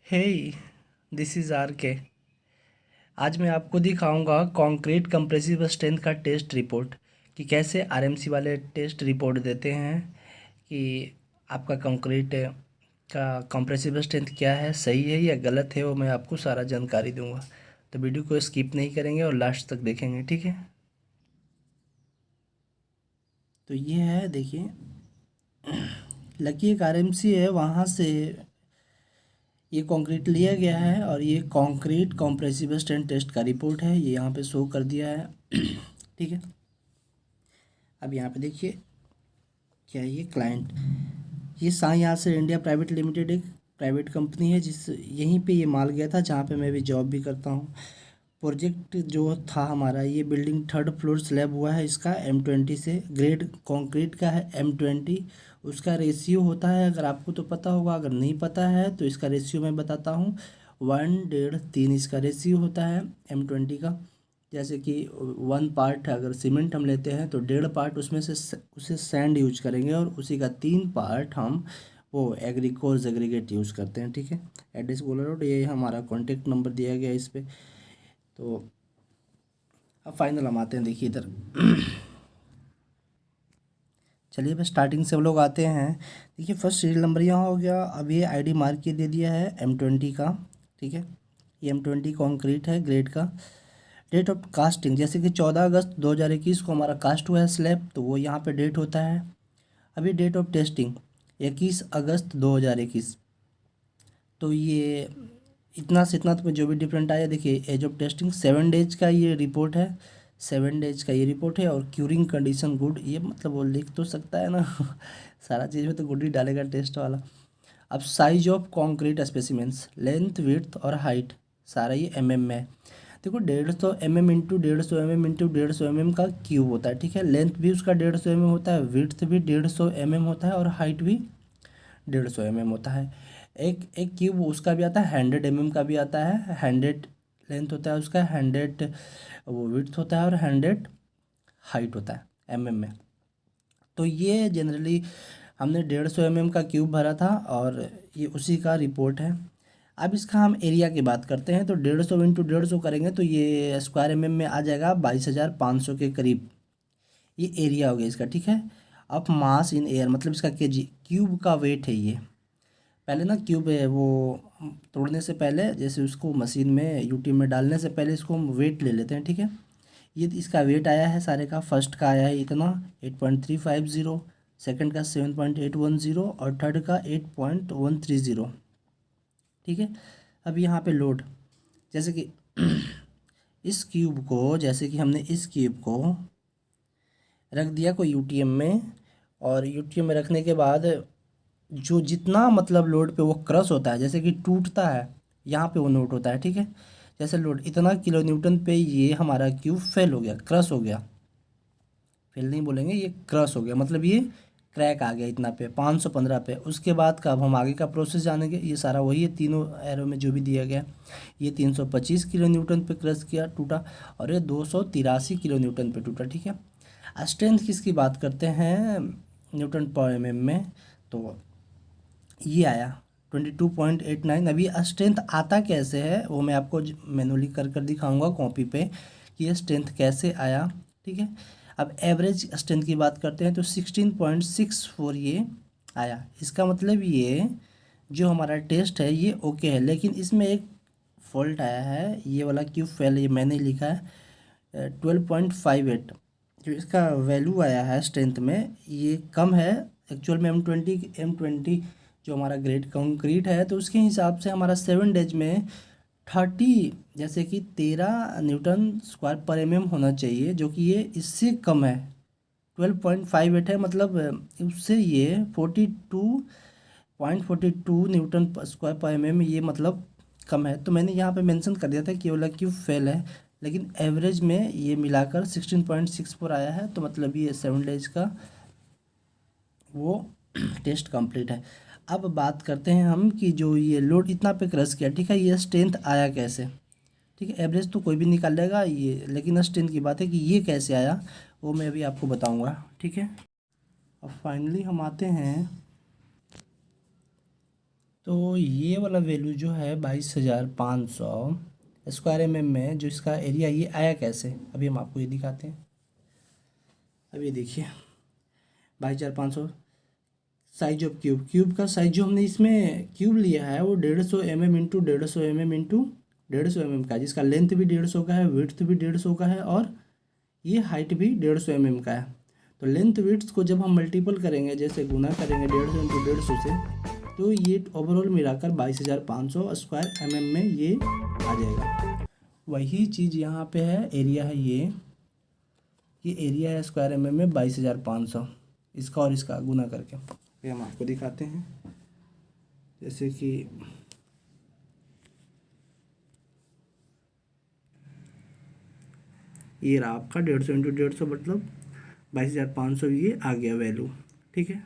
Hey, this is are के। आज मैं आपको दिखाऊंगा कंक्रीट कंप्रेसिव स्ट्रेंथ का टेस्ट रिपोर्ट कि कैसे आरएमसी वाले टेस्ट रिपोर्ट देते हैं कि आपका कंक्रीट का कंप्रेसिव स्ट्रेंथ क्या है, सही है या गलत है। वो मैं आपको सारा जानकारी दूंगा, तो वीडियो को स्किप नहीं करेंगे और लास्ट तक देखेंगे, ठीक है। तो ये है, देखिए, लकी एक आरएमसी है, वहाँ से ये कंक्रीट लिया गया है और ये कंक्रीट कंप्रेसिव स्ट्रेंथ टेस्ट का रिपोर्ट है। ये यहाँ पे शो कर दिया है ठीक है। अब यहाँ पे देखिए, क्या है ये क्लाइंट, ये Sai Yasar India private limited एक प्राइवेट कंपनी है, जिस यहीं पे ये माल गया था जहाँ पे मैं भी जॉब भी करता हूँ। प्रोजेक्ट जो था हमारा, ये बिल्डिंग थर्ड फ्लोर स्लैब हुआ है, इसका M20 से, ग्रेड कंक्रीट का है M20। उसका रेशियो होता है, अगर आपको तो पता होगा, अगर नहीं पता है तो इसका रेशियो मैं बताता हूँ। 1:3 इसका रेशियो होता है M20 का। जैसे कि 1 पार्ट अगर सीमेंट हम लेते हैं तो 1.5 पार्ट उसमें से उसे सैंड यूज करेंगे और उसी का 3 पार्ट हम वो एग्रीकोर्स एग्रीगेट यूज़ करते हैं, ठीक है। एड्रेस गोला रोड, ये हमारा कॉन्टेक्ट नंबर दिया गया है इस पर। तो अब फाइनल हम आते हैं, देखिए इधर चलिए बस स्टार्टिंग से हम लोग आते हैं। देखिए फर्स्ट सीरियल नंबर यहाँ हो गया। अब ये आईडी मार्क के दे दिया है M20 का, ठीक है। ये M20 कॉन्क्रीट है ग्रेड का। डेट ऑफ कास्टिंग, जैसे कि 14 अगस्त 2021 को हमारा कास्ट हुआ है स्लैब, तो वो यहाँ पे डेट होता है। अभी डेट ऑफ टेस्टिंग 21 अगस्त 2021। तो ये इतना से इतना तो जो भी डिफरेंट आया, देखिए एज ऑफ टेस्टिंग 7 डेज का ये रिपोर्ट है, 7 डेज का ये रिपोर्ट है। और क्यूरिंग कंडीशन गुड, ये मतलब वो लिख तो सकता है ना सारा चीज़ में तो गुड ही डालेगा टेस्ट वाला। अब size of concrete specimens, length width और हाइट, सारा ये mm में है। देखो 150 mm into 150 mm into 150 mm का क्यूब होता है, ठीक है। लेंथ भी उसका 150 mm होता है, विड्थ भी 150 mm होता है और हाइट भी 150 mm होता है। एक एक क्यूब उसका भी आता है, 100 mm का भी आता है। 100 लेंथ होता है उसका, 100 वो विड्थ होता है और 100 हाइट होता है mm में। तो ये जनरली हमने 150 mm का क्यूब भरा था और ये उसी का रिपोर्ट है। अब इसका हम एरिया की बात करते हैं, तो 150 इंटू 150 करेंगे तो ये स्क्वायर mm में आ जाएगा 22,500 के करीब। ये एरिया हो गया इसका, ठीक है। अब मास इन एयर, मतलब इसका केजी, क्यूब का वेट है ये। पहले ना क्यूब है वो तोड़ने से पहले, जैसे उसको मशीन में यूटी में डालने से पहले इसको हम वेट ले लेते हैं, ठीक है। ये इसका वेट आया है सारे का, फर्स्ट का आया है इतना 8.350, सेकंड का 7.810 और थर्ड का 8.130, ठीक है। अब यहाँ पे लोड, जैसे कि इस क्यूब को, जैसे कि हमने इस क्यूब को रख दिया कोई यूटीएम में, और यूटीएम में रखने के बाद जो जितना मतलब लोड पे वो क्रश होता है, जैसे कि टूटता है, यहाँ पे वो नोट होता है, ठीक है। जैसे लोड इतना किलो न्यूटन पे ये हमारा क्यूब फेल हो गया, क्रश हो गया। फेल नहीं बोलेंगे, ये क्रश हो गया, मतलब ये क्रैक आ गया इतना पे 515 पे। उसके बाद का अब हम आगे का प्रोसेस जानेंगे। ये सारा वही है, तीनों एरो में जो भी दिया गया। ये 325 किलो न्यूटन पे क्रश किया, टूटा, और ये 283 किलो न्यूटन पे टूटा, ठीक है। स्ट्रेंथ किसकी बात करते हैं न्यूटन पर एमएम में, तो ये आया 22.89। अभी स्ट्रेंथ आता कैसे है वो मैं आपको मैनुअली कर कर दिखाऊंगा कॉपी पे कि ये स्ट्रेंथ कैसे आया, ठीक है। अब एवरेज स्ट्रेंथ की बात करते हैं तो 16.64 ये आया। इसका मतलब ये जो हमारा टेस्ट है ये ओके है, लेकिन इसमें एक फॉल्ट आया है, ये वाला क्यों फेल, ये मैंने लिखा है 12.58। जो इसका वैल्यू आया है स्ट्रेंथ में ये कम है। एक्चुअल में M20 जो हमारा ग्रेड कंक्रीट है, तो उसके हिसाब से हमारा 7 डेज में 30, जैसे कि 13 न्यूटन स्क्वायर पर mm होना चाहिए, जो कि ये इससे कम है। 12.58 है, मतलब उससे ये 42.42 न्यूटन स्क्वायर पर mm ये मतलब कम है। तो मैंने यहाँ पे मेंशन कर दिया था कि वाला क्यों फेल है, लेकिन एवरेज में ये मिलाकर 16.64 आया है, तो मतलब ये 7 डेज का वो टेस्ट कंप्लीट है। अब बात करते हैं हम कि जो ये लोड इतना पे क्रश किया, ठीक है, ये स्ट्रेंथ आया कैसे, ठीक है। एवरेज तो कोई भी निकाल लेगा ये, लेकिन स्ट्रेंथ की बात है कि ये कैसे आया वो मैं अभी आपको बताऊंगा, ठीक है। अब फाइनली हम आते हैं तो ये वाला वैल्यू जो है 22,500 स्क्वायर mm में, जो इसका एरिया ये आया कैसे, अभी हम आपको ये दिखाते हैं। अब ये देखिए 22,500 साइज ऑफ क्यूब, क्यूब का साइज जो हमने इसमें क्यूब लिया है वो 150 mm into 150 mm into 150 mm का, जिसका लेंथ भी 150 का है, विड्थ भी 150 का है, और ये हाइट भी 150 mm का है। तो लेंथ विड्थ को जब हम मल्टीपल करेंगे, जैसे गुना करेंगे 150 इंटू 150 से, तो ये ओवरऑल मिलाकर 22,500 स्क्वायर mm में ये आ जाएगा। वही चीज़ यहाँ पे है, एरिया है ये एरिया है स्क्वायर mm में 22,500, इसका और इसका गुना करके। ये हम आपको दिखाते हैं, जैसे कि ये रहा आपका 150 इंटू 150 मतलब 22,500, ये आ गया वैल्यू। ठीक है,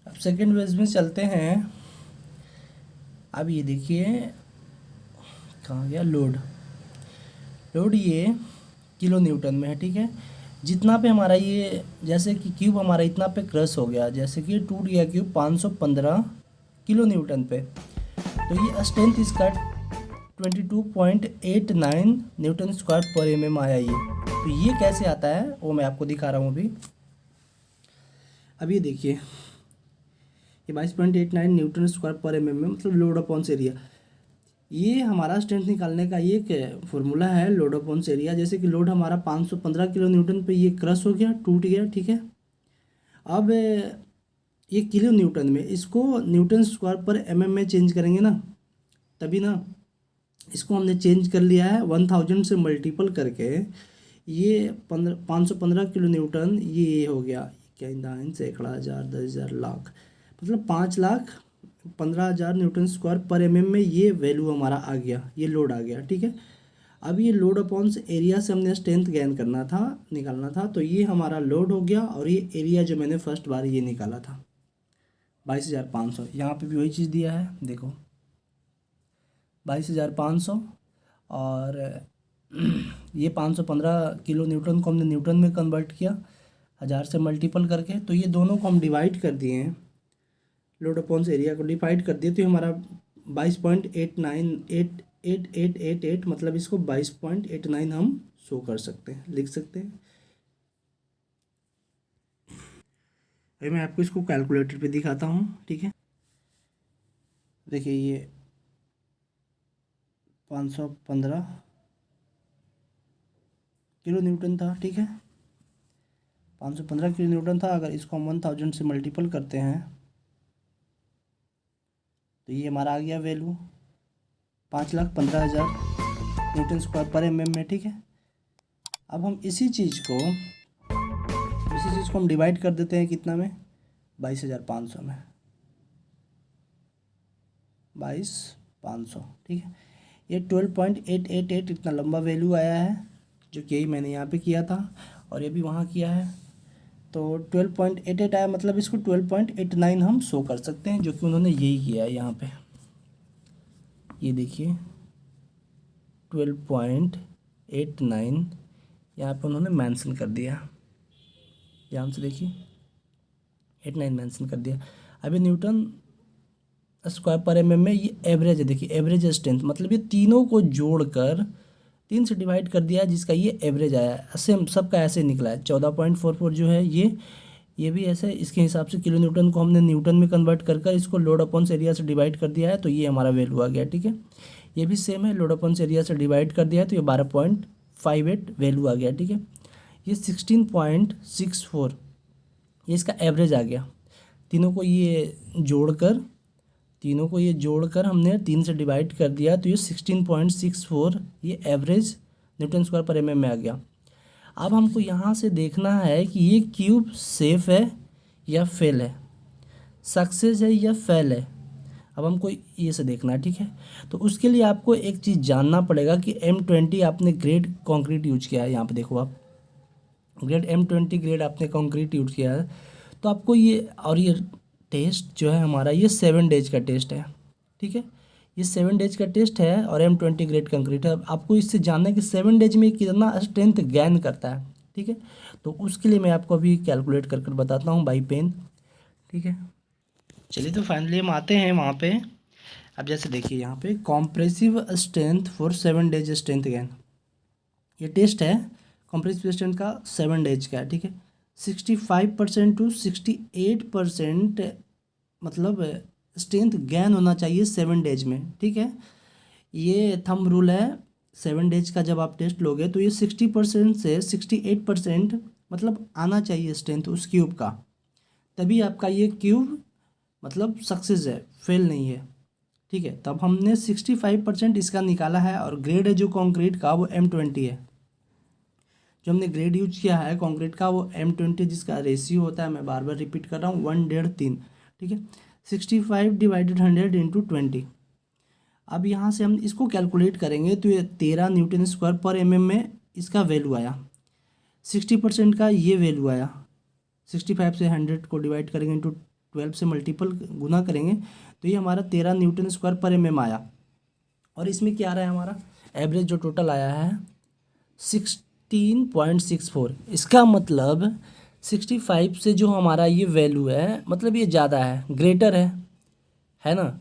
अब सेकेंड वेज में चलते हैं। अब ये देखिए कहाँ गया, लोड ये किलो न्यूटन में है। ठीक है, जितना पे हमारा ये, जैसे कि क्यूब हमारा इतना पे क्रश हो गया, जैसे कि टूट गया क्यूब 515 किलो न्यूटन पे, तो ये स्ट्रेंथ इसका 22.89 न्यूटन स्क्वायर पर mm आया ये। तो ये कैसे आता है वो मैं आपको दिखा रहा हूँ अभी। अब ये देखिए ये 22.89 न्यूटन स्क्वायर पर mm में, मतलब लोड अपॉन एरिया। ये हमारा स्ट्रेंथ निकालने का ये फॉर्मूला है, लोड अपॉन एरिया। जैसे कि लोड हमारा 515 किलो न्यूटन पे ये क्रश हो गया, टूट गया। ठीक है, अब ये किलो न्यूटन में, इसको न्यूटन स्क्वायर पर mm में चेंज करेंगे ना, तभी ना। इसको हमने चेंज कर लिया है 1000 से मल्टीपल करके, ये 515 किलो न्यूटन ये हो गया, क्या इंदान सैकड़ा, 1000, 10,000, लाख, मतलब 5,15,000 न्यूटन स्क्वायर पर mm में ये वैल्यू हमारा आ गया, ये लोड आ गया। ठीक है, अब ये लोड अपॉन एरिया से हमने स्ट्रेंथ गेन करना था, निकालना था, तो ये हमारा लोड हो गया, और ये एरिया जो मैंने फर्स्ट बार ये निकाला था 22,500। यहाँ पे भी वही चीज़ दिया है, देखो 22,500, और ये 515 किलो न्यूटन को हमने न्यूटन में कन्वर्ट किया 1000 से मल्टीपल करके। तो ये दोनों को हम डिवाइड कर दिए हैं, लोड अपॉन एरिया को डिवाइड कर दिए, तो हमारा 22.898888, मतलब इसको 22.89 हम शो कर सकते हैं, लिख सकते हैं। अभी मैं आपको इसको कैलकुलेटर पे दिखाता हूँ। ठीक है, देखिए ये 515 किलो न्यूटन था। ठीक है, 515 किलो न्यूटन था। अगर इसको हम 1000 से मल्टीपल करते हैं तो ये हमारा आ गया वैल्यू 5,15,000 न्यूटन स्क्वायर पर mm में। ठीक है, अब हम इसी चीज़ को हम डिवाइड कर देते हैं कितना में, 22,500 में, 22,500। ठीक है, ये 12.888 इतना लंबा वैल्यू आया है, जो कि यही मैंने यहाँ पे किया था और ये भी वहाँ किया है। तो 12.88 आया, मतलब इसको 12.89 हम शो कर सकते हैं, जो कि उन्होंने यही किया है यहाँ पे। ये देखिए 12.89 यहाँ पे उन्होंने मेंशन कर दिया, ध्यान से देखिए 89 मेंशन कर दिया। अभी न्यूटन स्क्वायर पर mm में ये एवरेज है, देखिए एवरेज स्ट्रेंथ, मतलब ये तीनों को जोड़कर 3 से डिवाइड कर दिया, जिसका ये एवरेज आया है। सेम सबका ऐसे निकला है 14.44 जो है ये भी ऐसे, इसके हिसाब से किलो न्यूटन को हमने न्यूटन में कन्वर्ट कर इसको लोड अपॉन एरिया से डिवाइड कर दिया है, तो ये हमारा वैल्यू आ गया। ठीक है, ये भी सेम है, लोड अपॉन एरिया से डिवाइड कर दिया है, तो ये 12.58 वैल्यू आ गया। ठीक है, ये 16.64 ये इसका एवरेज आ गया। तीनों को ये जोड़कर हमने 3 से डिवाइड कर दिया, तो ये 16.64 ये एवरेज न्यूटन स्क्वायर पर mm में आ गया। अब हमको यहाँ से देखना है कि ये क्यूब सेफ है या फेल है, सक्सेस है या फेल है। अब हमको ये से देखना है। ठीक है, तो उसके लिए आपको एक चीज़ जानना पड़ेगा कि M20 आपने ग्रेड कंक्रीट यूज किया है। यहाँ पे देखो आप, ग्रेड M20 ग्रेड आपने कंक्रीट यूज किया है, तो आपको ये, और ये टेस्ट जो है हमारा ये 7 डेज का टेस्ट है। ठीक है, ये 7 डेज का टेस्ट है और M20 ग्रेड कंक्रीट है। आपको इससे जानना है कि 7 डेज में कितना स्ट्रेंथ गेन करता है। ठीक है, तो उसके लिए मैं आपको अभी कैलकुलेट कर बताता हूँ बाई पेन। ठीक है, चलिए तो फाइनली हम आते हैं वहाँ पे। अब जैसे देखिए यहाँ पे compressive strength for 7 days strength gain, ये टेस्ट है कॉम्प्रेसिव स्ट्रेंथ का 7 डेज का, ठीक है। 65% टू 68% मतलब स्ट्रेंथ गेन होना चाहिए 7 डेज में, ठीक है। ये थंब रूल है। 7 डेज का जब आप टेस्ट लोगे तो ये 60% से 68% मतलब आना चाहिए स्ट्रेंथ उस क्यूब का, तभी आपका ये क्यूब मतलब सक्सेस है, फेल नहीं है, ठीक है। तब हमने 65% इसका निकाला है। और ग्रेड है जो कंक्रीट का वो M20 है। जो हमने ग्रेड यूज किया है कंक्रीट का वो M20, जिसका रेशियो होता है, मैं बार बार रिपीट कर रहा हूँ, 1.5-3, ठीक है। 65 डिवाइडेड 100 इंटू 20। अब यहाँ से हम इसको कैलकुलेट करेंगे तो ये 13 न्यूटन स्क्वायर पर mm में इसका वैल्यू आया। 60% का ये वैल्यू आया। 65 से 100 को डिवाइड करेंगे इंटू 12 से मल्टीपल गुना करेंगे तो ये हमारा 13 न्यूटन स्क्वायर पर mm आया। और इसमें क्या आ रहा है, हमारा एवरेज जो टोटल आया है 16.64। इसका मतलब 65 से जो हमारा ये वैल्यू है मतलब ये ज़्यादा है, ग्रेटर है ना।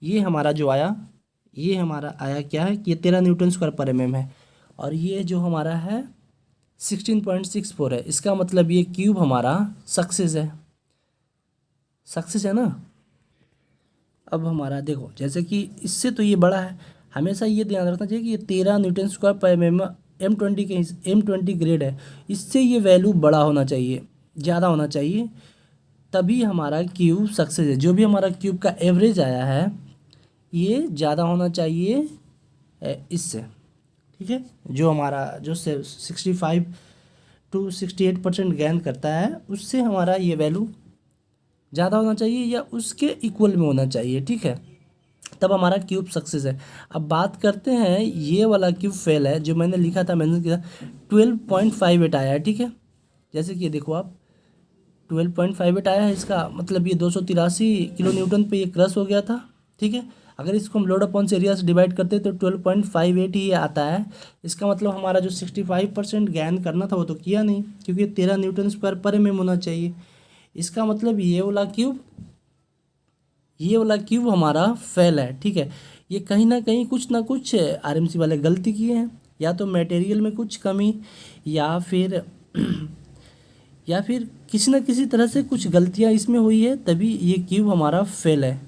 ये हमारा जो आया, ये हमारा आया क्या है कि ये 13 न्यूटन स्क्वायर पर mm है, और ये जो हमारा है 16.64 है। इसका मतलब ये क्यूब हमारा सक्सेस है ना। अब हमारा देखो जैसे कि इससे तो ये बड़ा है, हमेशा ये ध्यान रखना चाहिए कि ये 13 न्यूटन स्क्वायर पर mm M20 के M20 ग्रेड है, इससे ये वैल्यू बड़ा होना चाहिए, ज़्यादा होना चाहिए, तभी हमारा क्यूब सक्सेस है। जो भी हमारा क्यूब का एवरेज आया है ये ज़्यादा होना चाहिए इससे, ठीक है। जो हमारा जो 65 टू 68% गेन करता है उससे हमारा ये वैल्यू ज़्यादा होना चाहिए या उसके इक्वल में होना चाहिए, ठीक है, तब हमारा क्यूब सक्सेस है। अब बात करते हैं ये वाला क्यूब फेल है जो मैंने लिखा था, मैंने किया 12.58 आया है, ठीक है। जैसे कि देखो आप 12.58 आया है, इसका मतलब ये 283 किलो न्यूटन पे ये क्रश हो गया था, ठीक है। अगर इसको हम लोड अपॉन एरिया से डिवाइड करते तो 12.58 ही आता है। इसका मतलब हमारा जो 65% गेन करना था वो तो किया नहीं, क्योंकि 13 न्यूटन स्क्वायर पर mm होना चाहिए। इसका मतलब ये वाला क्यूब हमारा फेल है, ठीक है। ये कहीं ना कहीं कुछ ना कुछ RMC वाले गलती किए हैं, या तो मटेरियल में कुछ कमी या फिर किसी न किसी तरह से कुछ गलतियां इसमें हुई है, तभी ये क्यूब हमारा फेल है,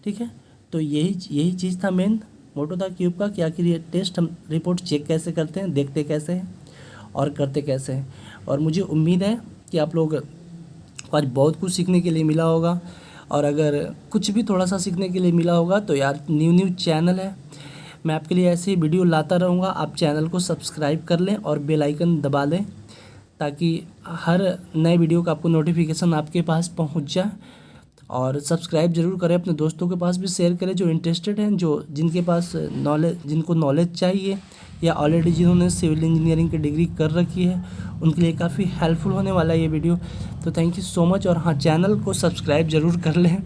ठीक है। तो यही चीज़ था, मेन मोटो था क्यूब का कि आखिर ये टेस्ट हम रिपोर्ट चेक कैसे करते हैं, देखते कैसे हैं और करते कैसे हैं। और मुझे उम्मीद है कि आप लोग को आज बहुत कुछ सीखने के लिए मिला होगा, और अगर कुछ भी थोड़ा सा सीखने के लिए मिला होगा तो यार न्यू चैनल है, मैं आपके लिए ऐसे ही वीडियो लाता रहूँगा। आप चैनल को सब्सक्राइब कर लें और बेल आइकन दबा लें ताकि हर नए वीडियो का आपको नोटिफिकेशन आपके पास पहुंच जाए। और सब्सक्राइब जरूर करें, अपने दोस्तों के पास भी शेयर करें जो इंटरेस्टेड हैं, जिनके पास जिनको नॉलेज चाहिए, या ऑलरेडी जिन्होंने सिविल इंजीनियरिंग की डिग्री कर रखी है, उनके लिए काफ़ी हेल्पफुल होने वाला है ये वीडियो। तो थैंक यू सो मच। और हाँ, चैनल को सब्सक्राइब ज़रूर कर लें,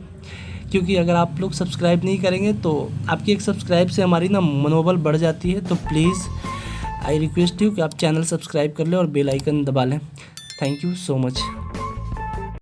क्योंकि अगर आप लोग सब्सक्राइब नहीं करेंगे तो आपकी एक सब्सक्राइब से हमारी ना मनोबल बढ़ जाती है। तो प्लीज़ आई रिक्वेस्ट यू कि आप चैनल सब्सक्राइब कर लें और बेल आइकन दबा लें। Thank you so much.